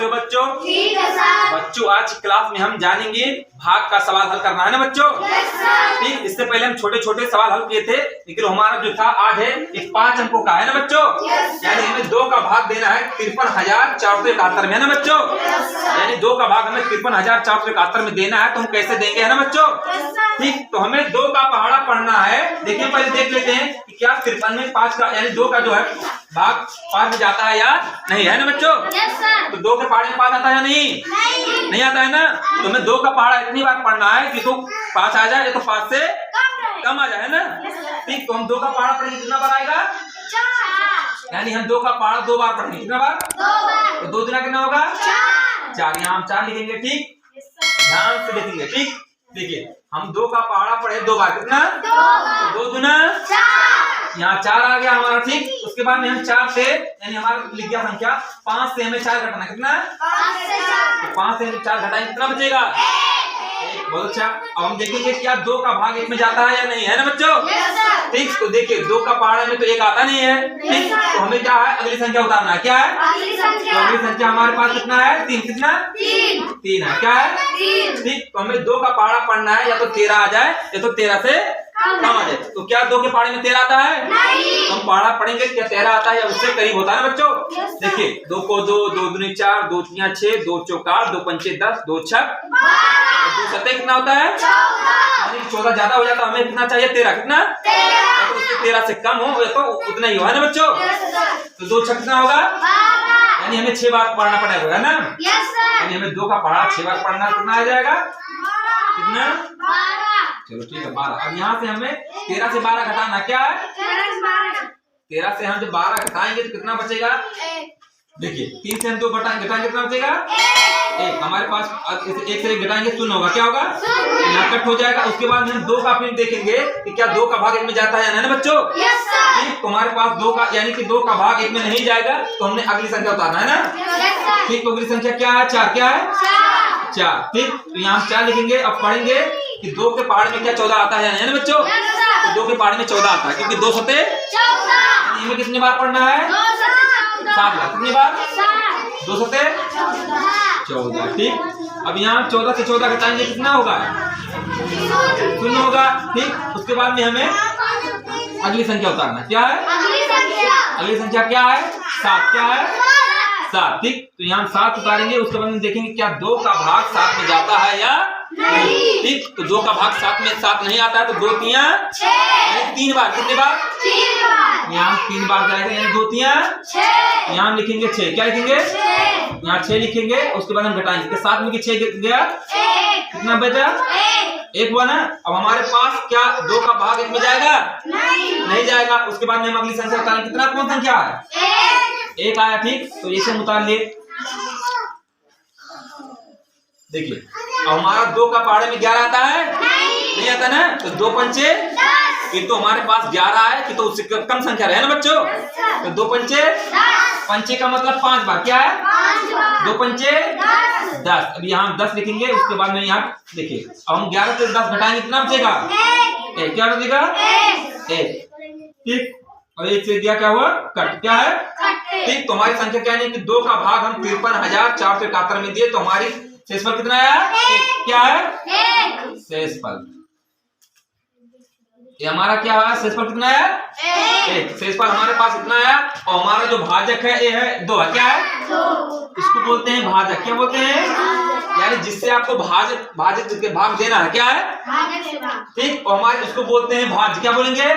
हो बच्चों? ठीक है सर। बच्चों आज क्लास में हम जानेंगे भाग का सवाल हल करना है ना बच्चों? Yes sir. ठीक, इससे पहले हम छोटे छोटे सवाल हल किए थे, लेकिन हमारा जो था आज है एक 5 अंकों का है ना बच्चों? यस। यानी हमें 2 का भाग देना है 53,471 में, है ना बच्चों? यानी 2 का भाग हमें 53,471 में देना है, तो हम कैसे देंगे, है ना बच्चों? ठीक, तो हमें 2 का पहाड़ा पढ़ना है। देखिए पहले देख लेते हैं कि क्या 53 में 5 का यानी 2 का जो है भाग 5 में जाता है या नहीं, है ना बच्चों? Yes sir. तो 2 के पहाड़े में 5 आता है या नहीं? नहीं आता है ना? तो हमें 2 का पहाड़ा इतनी बार पढ़ना है कि तो 5 आ जाए या तो 5 से कम आ जाए, है ना? ठीक, तो हम 2 का पहाड़ा पढ़ेंगे, कितना बार आएगा? 4। यानी हम 2 का पहाड़ा 2 बार पढ़ेंगे, कितना बार? 2 बार। तो 2 दुना कितना होगा? 4। यहाँ हम 4 लिखेंगे। ठीक, ध्यान से देखेंगे। ठीक, देखिए हम 2 का पहाड़ा पढ़े 2 बार, कितना? 2 बार। 2 दुना 4। यहाँ 4 आ गया हमारा। ठीक, उसके बाद में हम 4 से यानी हमारा लिख गया संख्या 5 से हमें 4 घटाना, कितना? 5 से 4। तो 5 से 4 घटाएंगे, कितना बचेगा? 1। बहुत अच्छा। अब हम देखेंगे क्या 2 का भाग 1 में जाता है या नहीं, है ना बच्चों? ठीक, तो देखिए 2 का पहाड़ा में तो 1 आता नहीं है। ठीक, तो हमें क्या है अगली संख्या उतारना है। क्या है? अगली संख्या। तो अगली संख्या हमारे पास कितना है? 3। कितना? 3 है। क्या है? 3। ठीक, तो हमें 2 का पहाड़ा पढ़ना है, या तो 13 आ जाए या तो 13 से कम आ जाए। तो क्या 2 के पहाड़े में 13 आता है? नहीं। हम पहाड़ा पढ़ेंगे क्या 13 आता है या उससे करीब होता है ना बच्चों? देखिए 2 को 2, 2 दूनी 4, 2 तिया 6, 2 चौका 2 पंचे 10, 2 छक 2 सत्ते कितना होता है? 14। यानी 14 ज्यादा हो जाता है, हमें कितना चाहिए? 13। कितना? 13। तो उससे 13 से कम हो या तो उतना ही हो, है ना बच्चों? तो 2 छक कितना होगा? 12। यानी हमें 6 बार पढ़ना पड़ेगा, है ना? Yes sir. यानी हमें 2 का पहाड़ा 6 बार पढ़ना, कितना आ जाएगा? 12। कितना? 12। चलो ठीक है 12। अब यहाँ से हमें 13 से 12 घटाना, क्या है? 13 से हम जब 12 घटाएंगे तो कितना बचेगा? 1। देखिए 3 से हम 2 घटाएंगे, कितना बचेगा? 1। हमारे पास 1 से 1 घटाएंगे 0 होगा। क्या होगा? यहाँ कट हो जाएगा। उसके बाद हम 2 का फिर देखेंगे कि क्या 2 का भाग 1 में जाता है या नहीं बच्चों? Yes sir. ठीक, तो हमारे पास 2 का यानी कि 2 का भाग 1 में नहीं जाएगा, तो हमने अगली संख्या उतारना है ना? Yes sir. ठीक, तो अगली संख्या क्या है? 4। क्या है? 4। ठीक, तो यहाँ हम 4 लिखेंगे। अब पढ़ेंगे कि 2 के पहाड़ में क्या 14 आता है या नहीं बच्चों? तो 2 के पहाड़ में 14 आता है, क्योंकि 2 सत्ते 14। हमें कितनी बार पढ़ना है? 7 बार। कितनी बार? 2 सत्ते 14। ठीक, अब यहाँ 14 से 14 घटाएंगे, कितना होगा? 0 होगा। ठीक, उसके बाद में हमें अगली संख्या उतारना। क्या है? अगली संख्या क्या है? 7। क्या है? 7। ठीक, तो यहाँ 7 उतारेंगे। उसके बाद में देखेंगे क्या 2 का भाग 7 में जाता है या नहीं। ठीक, तो 2 का भाग 7 में 7 नहीं आता है, तो 2 तिया 6 3 बार। कितने बार? 3 बार। यहाँ 3 बार जाएगा, यानी 2 तिया 6। यहाँ हम लिखेंगे 6। क्या लिखेंगे? यहाँ 6 लिखेंगे। उसके बाद हम घटाएंगे 7 में 6 गया, 1। कितना बचा? 1 हुआ ना? अब हमारे पास क्या 2 का भाग 1 में जाएगा? नहीं जाएगा। उसके बाद में हम अगली संख्या उतारेंगे, कितना कौन संख्या है? 1 आया। ठीक, तो इसे हम उतार लिए। देखिए अब हमारा 2 का पहाड़े में 11 आता है? नहीं आता ना? तो 2 पंचे 10। ये तो हमारे पास 11 है कि तो उससे कम संख्या रहे ना बच्चों? तो 2 पंचे 10। पंचे का मतलब 5 बार। क्या है? 5 बार। 2 पंचे 10। अब यहाँ हम 10 लिखेंगे। उसके बाद में यहाँ देखिए अब हम 11 से 10 घटाएंगे, कितना बचेगा? 1। क्या बचेगा? 1। ठीक, और 1 से दिया क्या हुआ? कट। क्या है? ठीक, तो हमारी संख्या क्या है कि 2 का भाग हम 53,471 में दिए, तो हमारी शेषफल कितना आया? 1। क्या है? 1। शेषफल ये हमारा क्या है? शेषफल कितना आया? 1। शेषफल हमारे पास इतना आया। और हमारा जो भाजक है ये है 2 है। क्या है? 2। इसको बोलते हैं भाजक। क्या बोलते हैं? यानी जिससे आपको भाजक के भाग देना है। क्या है? ठीक, और हमारे उसको बोलते हैं भाज। क्या बोलेंगे?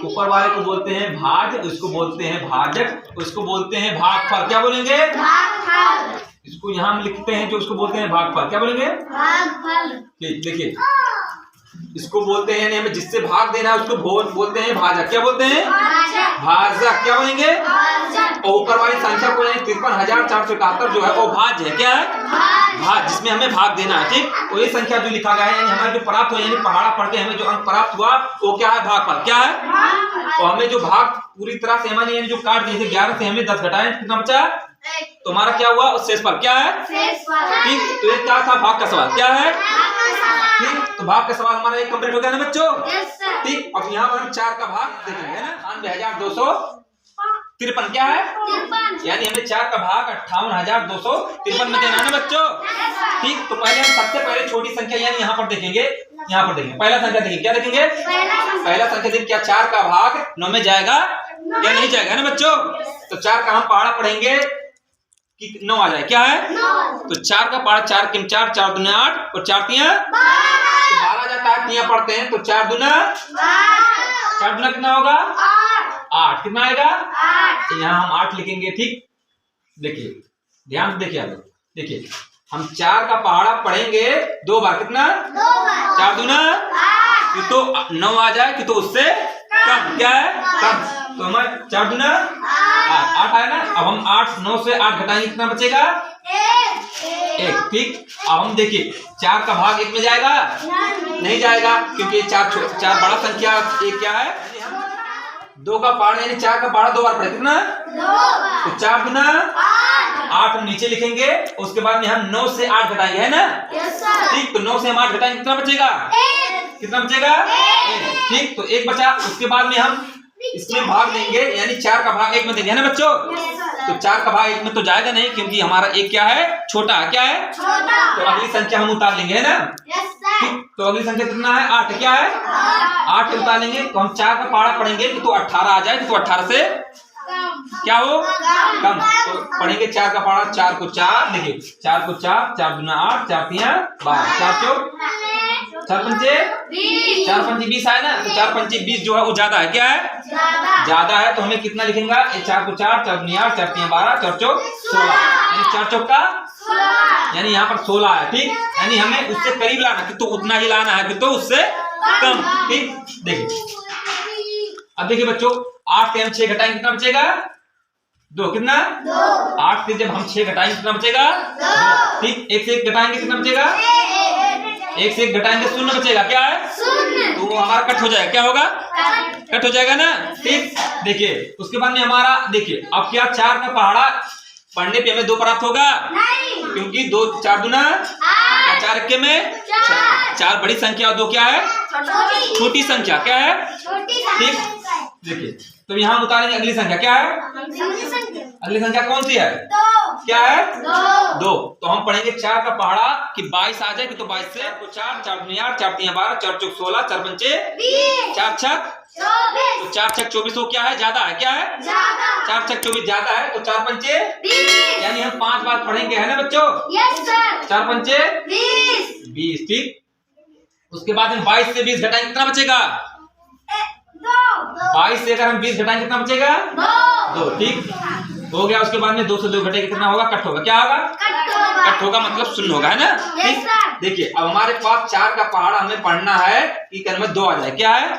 ऊपर वाले को बोलते हैं भाज, उसको बोलते हैं भाजक, उसको बोलते हैं भागफल। क्या बोलेंगे? इसको यहाँ हम लिखते हैं जो उसको बोलते हैं भागफल। क्या बोलेंगे? ठीक, देखिए इसको बोलते हैं यानी हमें जिससे भाग देना है उसको बोलते हैं भाजक। क्या बोलते हैं? भाजक। क्या बोलेंगे? और ऊपर वाली संख्या को यानी 53,471 जो है वो भाज है। क्या है? भाज, जिसमें हमें भाग देना है। ठीक, तो ये संख्या जो लिखा गया है यानी हमारे जो प्राप्त हुआ यानी पहाड़ा पढ़ के हमें जो अंक प्राप्त हुआ वो क्या है? भागफल। क्या है? और हमें जो भाग पूरी तरह से हमारे यानी जो काट दिए थे 11 से हमने 10 घटाए, कितना बचा? तो हमारा क्या हुआ? शेषफल। क्या है? ठीक, तो ये क्या था? भाग का सवाल। क्या है? ठीक, तो भाग का सवाल हमारा एक कंप्लीट हो गया ना बच्चों? ठीक, अब यहाँ पर हम 4 का भाग देखेंगे ना 92,200 53 क्या है? 53 यानी हमें 4 का भाग 58,253 में देना है ना बच्चों। ठीक, तो पहले हम सबसे पहले छोटी संख्या यानी यहाँ पर देखेंगे, यहाँ पर देखेंगे पहला संख्या देखेंगे, क्या देखेंगे? पहला संख्या देखेंगे, क्या 4 का भाग 9 में जाएगा क्या नहीं जाएगा ना बच्चों? तो 4 का हम पहाड़ा पढ़ेंगे कि 9 आ जाए, क्या है? तो 4 का पहाड़ा 4 किम 4, 4 दूना 8 और 4 तिया 12 जाता है, तिया पढ़ते हैं तो 4 दूना कितना होगा? 8 कितना आएगा? तो यहाँ हम 8 लिखेंगे। ठीक, देखिए ध्यान से देखिए, आप देखिए हम 4 का पहाड़ा पढ़ेंगे 2 बार, कितना? 4 दूना कि तो 9 आ जाए कि तो उससे कम, क्या है? कम। तो हमारे 4 दूना 8 आया ना। अब हम 9 से 8 घटाएंगे, कितना बचेगा? 1। ठीक, अब हम देखिए 4 का भाग 1 में जाएगा नहीं जाएगा, क्योंकि 4 बड़ा संख्या एक क्या है? 2 का पहाड़ा यानी 4 का पहाड़ा 2 बार पढ़े, कितना? तो 4 दूना 8 हम नीचे लिखेंगे, उसके बाद में हम 9 से 8 घटाएंगे, है ना? ठीक, तो 9 से हम 8 घटाएंगे, कितना बचेगा? कितना बचेगा? 1। ठीक, तो 1 बचा। उसके बाद में हम इसमें भाग देंगे, यानी 4 का भाग 1 में देंगे, है ना बच्चों? तो 4 का भाग 1 में तो जाएगा नहीं, क्योंकि हमारा 1 क्या है? छोटा है, क्या है? तो अगली संख्या हम उतार लेंगे, है ना? ठीक, तो अगली संख्या कितना है? 8, क्या है? 8 उतार लेंगे, तो हम 4 का पहाड़ा पढ़ेंगे कि तो 18 आ जाए, तो 18 से क्या हो? कम। तो पढ़ेंगे 4 का पहाड़ा 4 को 4, देखिए 4 को 4, 4 दूना 8, 4 तिया 12, 4 चौक 4 पंचे 4 पंचे 20 आए ना। तो 4 पंचे 20 जो है वो ज्यादा है, क्या है? ज्यादा है। तो हमें कितना लिखेंगे? 4 को 4, 4 दूनी 8, 4 तिया 12, 4 चौक 16, यानी 4 चौक का यानी यहाँ पर 16 है। ठीक, यानी हमें उससे करीब लाना कि तो उतना ही लाना है कि तो उससे कम। ठीक, देखिए अब देखिए बच्चों 8 से हम 6 घटाएंगे, कितना बचेगा? 2, कितना? 8 से जब हम 6 घटाएंगे कितना बचेगा? 2। ठीक, 1 से 1 घटाएंगे, कितना बचेगा? 1 से 1 घटाएंगे 0 बचेगा, क्या है? तो वो हमारा कट हो जाएगा, क्या होगा? कट हो जाएगा ना। ठीक, देखिए उसके बाद में हमारा देखिए अब क्या 4 का पहाड़ा पढ़ने पे हमें 2 प्राप्त होगा, क्योंकि 2 4 दूना 4 के में 4 बड़ी संख्या और 2 क्या है? छोटी संख्या, क्या है? ठीक, देखिए तो यहाँ उतारेंगे अगली संख्या, क्या है? अगली संख्या कौन सी है? क्या है? 2। तो हम पढ़ेंगे 4 का पहाड़ा कि 22 आ जाए कि तो 22 से 4, 4 दूनी 8, 4 तिया 12, 4 चौक 16, 4 पंचे 4 छक 24, तो 4 छक 24 वो क्या है? ज्यादा है, क्या है? 4 छक 24 ज्यादा है, तो 4 पंचे 20, यानी हम 5 बार पढ़ेंगे, है ना बच्चों? 4 पंचे 20। ठीक, उसके बाद हम 22 से 20 घटाएंगे, कितना बचेगा? 22 से अगर हम 20 घटाएंगे कितना बचेगा? 2। ठीक हो गया। उसके बाद में 2 से 2 घटेगा, कितना होगा? कट होगा, क्या होगा? कट होगा मतलब शून्य होगा, है ना? ठीक, देखिए अब हमारे पास 4 का पहाड़ा हमें पढ़ना है कि कर्म में 2 आ जाए, क्या है?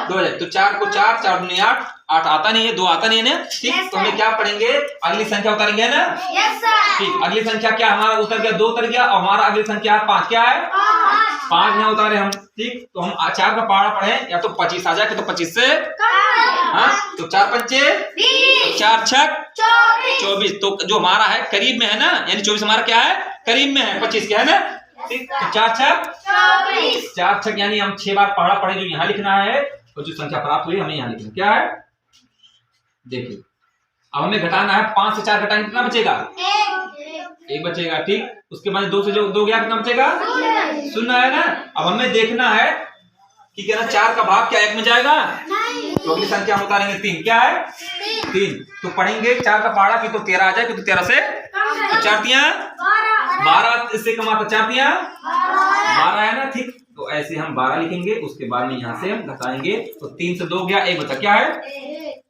2 आ जाए। तो 4 को 4, 4 दूनी 8, 8 आता नहीं है, 2 आता नहीं है ना। ठीक, तो हमें क्या पढ़ेंगे? अगली संख्या उतारेंगे, है ना? ठीक, अगली संख्या क्या हमारा उतर गया? 2 उतर गया, और हमारा अगली संख्या 5, क्या है? 5 यहाँ उतारे हम। ठीक, तो हम 4 का पहाड़ा पढ़े या तो 25 आ जाए कि तो 25 से हाँ, तो 4 पंचे 4 छक 24, तो जो हमारा है करीब में है ना, यानी 24 हमारा क्या है? करीब में है 25 क्या है ना। ठीक, तो 4 छक यानी हम 6 बार पहाड़ा पढ़े, जो यहाँ लिखना है और जो संख्या प्राप्त हुई हमें यहाँ लिखना, क्या है? देखिए अब हमें घटाना है, 5 से 4 घटाएंगे कितना बचेगा? 1 बचेगा। ठीक, उसके बाद 2 से जो 2 गया कितना बचेगा? 0 है ना। अब हमें देखना है कि क्या ना 4 का भाग क्या 1 में जाएगा? तो अगली संख्या हम उतारेंगे 3, क्या है? 3। तो पढ़ेंगे 4 का पहाड़ा कि तो 13 आ जाए कि तो 13 से तो 4 तिया 12, इससे कम आता 4 तिया 12 है ना। ठीक, तो ऐसे हम 12 लिखेंगे, उसके बाद में यहाँ से हम घटाएंगे, तो 3 से 2 गया 1 बचा, क्या है?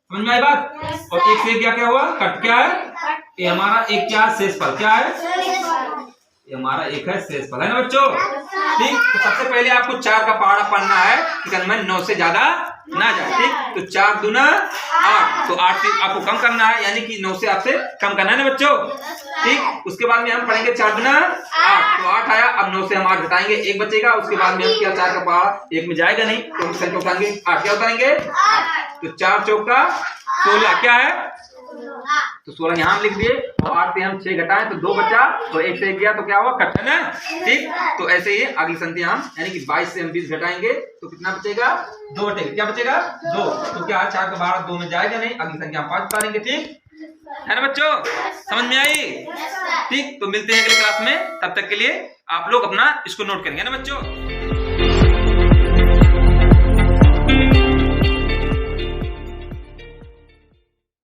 समझ में आई बात? और 1 से 1 गया, क्या हुआ? कट, क्या है? ये हमारा 1 क्या शेष फल, क्या है? ये हमारा 1 है शेष फल, है ना बच्चों? ठीक, तो सबसे पहले आपको 4 का पहाड़ा पढ़ना है कि में 9 से ज्यादा ना जाए। ठीक, तो 4 दूना 8, तो 8 से आपको कम करना है, यानी कि 9 से आपसे कम करना है ना बच्चों? ठीक, उसके बाद में हम पढ़ेंगे 4 दूना 8, तो 8 आया। अब 9 से हम 8 घटाएंगे, 1 बचेगा। उसके बाद में हम क्या 4 का पहाड़ा 1 में जाएगा नहीं, तो संख्या उतारेंगे 8, क्या उतारेंगे? तो 4 चौका 16, क्या है? तो 16 यहाँ हम लिख दिए और 8 से हम 6 घटाएं तो 2 बचा, तो 1 से 1 गया तो क्या हुआ, कट, है ना। ठीक, तो ऐसे ही अगली संख्या हम यानी कि 22 से हम 20 घटाएंगे तो कितना बचेगा, 2 बचेगा। क्या बचेगा, 2। तो क्या 4 का 12 2 में जाएगा नहीं, अगली संख्या हम 5 उतारेंगे। ठीक है ना बच्चों, समझ में आई। ठीक, तो मिलते हैं अगली क्लास में, तब तक के लिए आप लोग अपना इसको नोट करेंगे ना बच्चों।